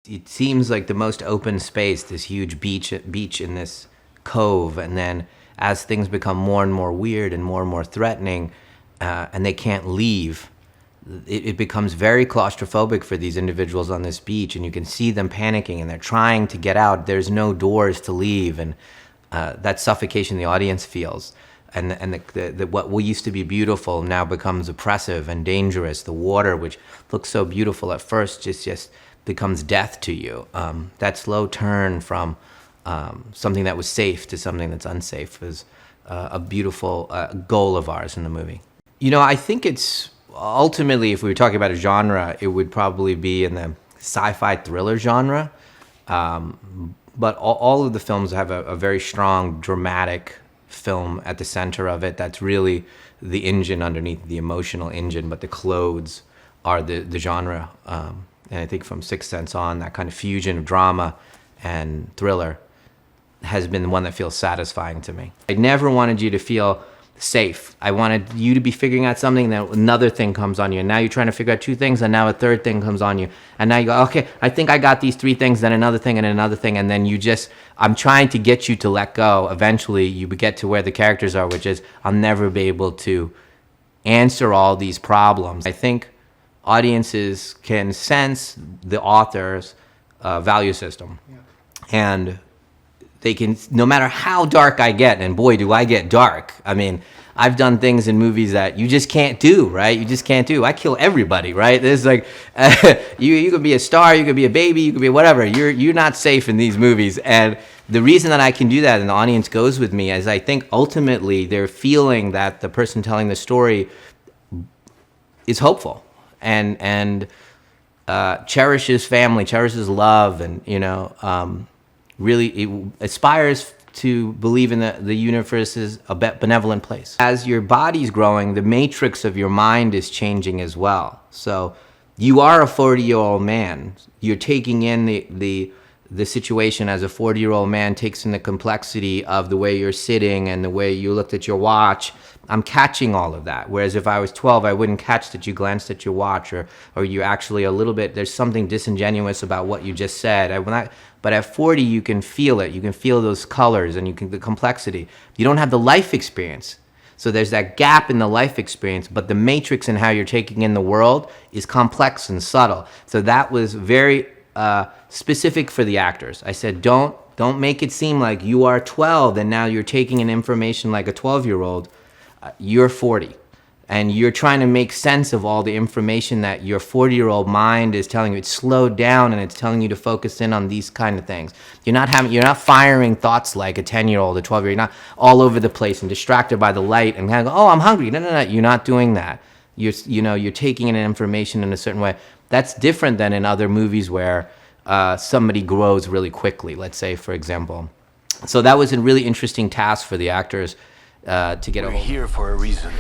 it seems like the most open space, this huge beach in this cove, and then as things become more and more weird and more threatening, and they can't leave, it becomes very claustrophobic for these individuals on this beach, and you can see them panicking, and they're trying to get out. There's no doors to leave, and that suffocation the audience feels. And what used to be beautiful now becomes oppressive and dangerous. The water, which looks so beautiful at first, just becomes death to you. That slow turn from something that was safe to something that's unsafe is a beautiful goal of ours in the movie. You know, I think it's ultimately, if we were talking about a genre, it would probably be in the sci-fi thriller genre. But all of the films have a very strong dramatic film at the center of it. That's really the engine underneath, the emotional engine, but the clothes are the genre. And I think from Sixth Sense on, that kind of fusion of drama and thriller has been the one that feels satisfying to me. I never wanted you to feel safe. I wanted you to be figuring out something, then another thing comes on you, and now you're trying to figure out two things, and now a third thing comes on you, and now you go, okay, I think I got these three things, then another thing, and then I'm trying to get you to let go. Eventually you get to where the characters are, which is, I'll never be able to answer all these problems. I think audiences can sense the author's value system. Yeah. And they can, no matter how dark I get, and boy, do I get dark. I mean, I've done things in movies that you just can't do, right? You just can't do. I kill everybody, right? There's like, you could be a star, you could be a baby, you could be whatever. You're not safe in these movies. And the reason that I can do that and the audience goes with me is I think ultimately they're feeling that the person telling the story is hopeful and cherishes family, cherishes love, and, you know, really it aspires to believe in the universe is a benevolent place. As your body's growing, the matrix of your mind is changing as well. So you are a 40-year-old man. You're taking in the situation as a 40-year-old man takes in the complexity of the way you're sitting and the way you looked at your watch. I'm catching all of that. Whereas if I was 12, I wouldn't catch that you glanced at your watch or you actually a little bit, there's something disingenuous about what you just said. But at 40, you can feel it. You can feel those colors and the complexity. You don't have the life experience. So there's that gap in the life experience, but the matrix in how you're taking in the world is complex and subtle. So that was very specific for the actors. I said, don't make it seem like you are 12 and now you're taking in information like a 12-year-old. You're 40. And you're trying to make sense of all the information that your 40-year-old mind is telling you. It's slowed down and it's telling you to focus in on these kind of things. You're not firing thoughts like a 10-year-old, a 12-year-old. You're not all over the place and distracted by the light and kind of go, oh, I'm hungry. No. You're not doing that. You're taking in information in a certain way. That's different than in other movies where somebody grows really quickly, let's say, for example. So that was a really interesting task for the actors to get a hold of. We're here for a reason.